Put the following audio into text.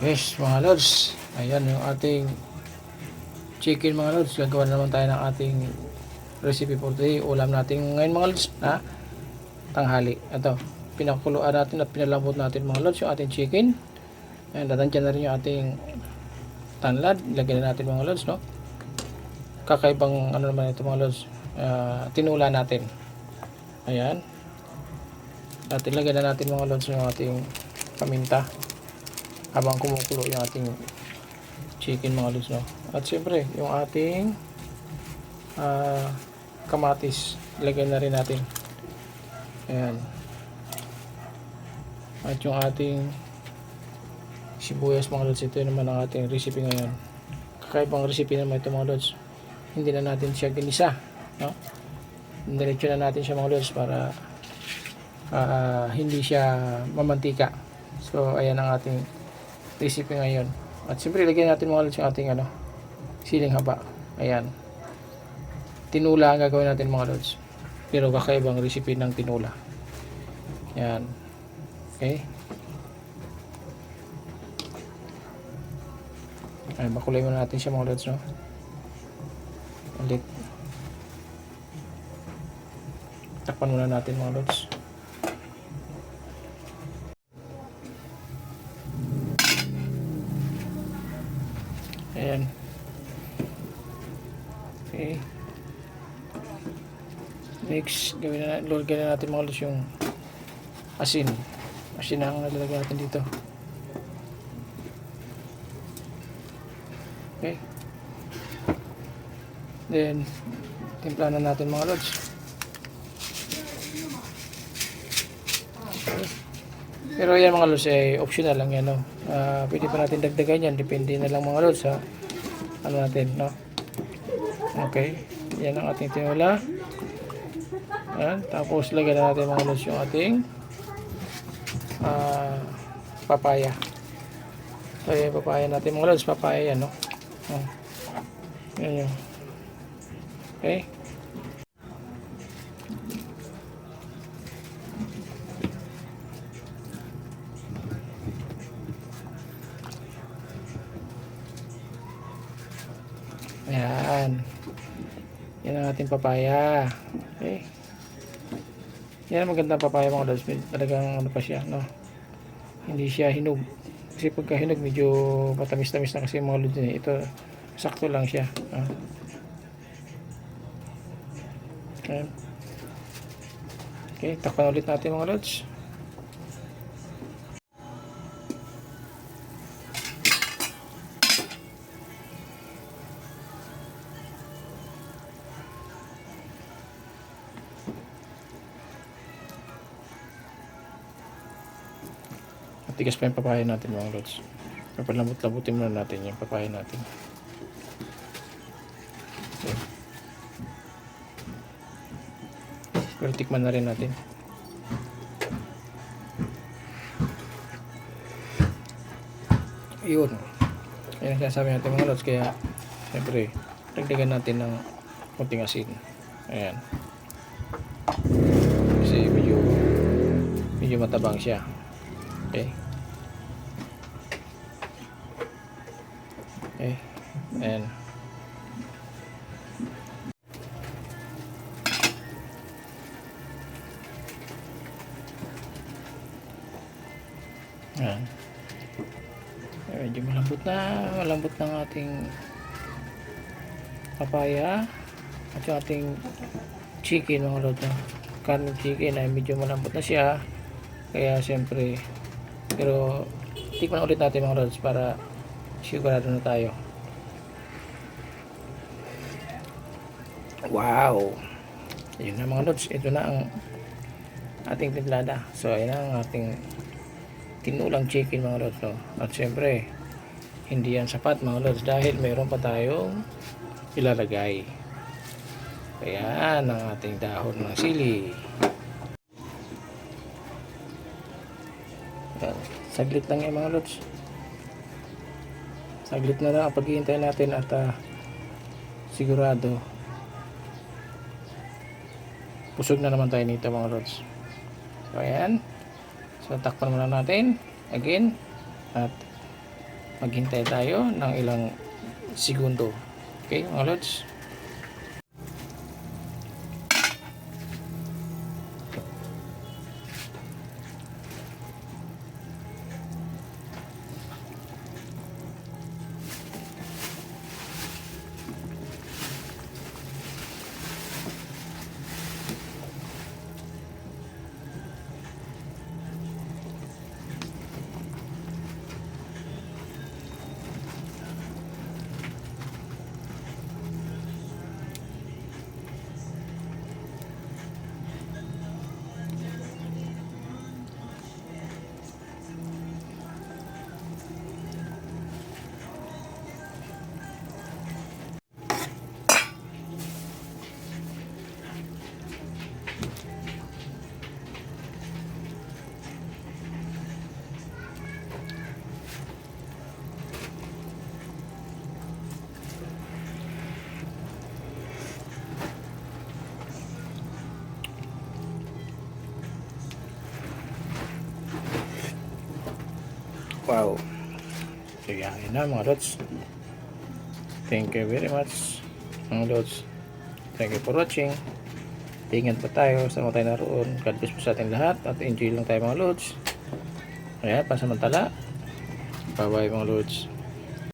Yes mga lods, ayan yung ating chicken mga lods. Gagawa na naman tayo ng ating recipe for today. Ulam natin ngayon mga lods na tanghali. Ito, pinakuluan natin at pinalambot natin mga lods yung ating chicken. Ayan, dadandyan na rin yung ating tanlad. Lagyan na natin mga lods, no? Kakaibang ano naman ito mga lods, tinula natin. Ayan, at ilagyan na natin mga lods yung ating paminta habang kumukulo yung ating chicken mga lods, no? At siyempre yung ating kamatis, ilagay na rin natin. Ayan, at yung ating sibuyas mga lods. Ito naman ang ating recipe ngayon. Kakaibang recipe naman ito mga lods. Hindi na natin siya ginisa, no? Diretso na natin siya mga lods para hindi siya mamantika. So ayan ang ating recipe ngayon. At siyempre lagyan natin mga lods yung ating siling haba. Ayan, tinula ang gagawin natin mga lods, pero kakaibang recipe ng tinula. Ayan, okay. Ayan, bakulay muna natin siya mga lods, no? Ulit, takpan muna natin mga lods. Ayan, okay. Next, gawin na natin mga lods yung asin na ang nalalagay natin dito. Okay, then timpla na natin mga lods. Okay. Pero yan mga lods ay optional lang yan, no? Pwede pa natin dagdagan yan, depende na lang mga lods sa ano natin, no? Okay, yan ang ating tinula. Ayan, tapos lagyan na natin mga lods yung ating papaya. So yung papaya natin mga lods, papaya yan, no? Yan yun. Okay, ayan, yan ang ating papaya. Okay, yan ang magandang papaya mga lods. Talagang ano pa siya, no? Hindi siya hinog, kasi pagka hinog medyo matamis-tamis na kasi mga lods. Ito sakto lang siya. Okay, okay, takpan ulit natin mga lods. Tigas pa yung papaya natin mga lods. Papalambot-lambutin muna natin yung papaya natin. Okay. Pero tikman na rin natin. Yun, yan ang sinasabi natin mga lods. Kaya siyempre dagdagan natin ng konting asin. Ayan, kasi medyo matabang siya. Okay, okay, and ayan, medyo malambot ng ating papaya at yung ating chicken mga lods. Karne chicken ay medyo malambot na siya, kaya siyempre, pero tikman ulit natin mga lods para sigurado na tayo. Wow, yun na mga lods, ito na ang ating timplada. So ayun ang ating tinulang chicken mga lods, no? At siyempre hindi yan sapat mga lods dahil mayroon pa tayong ilalagay. Ayan ang ating dahon ng sili. Ayan, saglit lang yan mga lods, saglit na lang ang paghihintay natin at sigurado pusog na naman tayo nito mga lods. So ayan, so takpan muna natin again at maghintay tayo ng ilang segundo. Okay mga lods? Wow. So yan na mga lods. Thank you very much mga lods. Thank you for watching. Ingat pa tayo. Sama tayo naroon. God bless po sa ating lahat. At enjoy lang tayo mga lods. Ayan, pansamantala. Bye bye mga lods.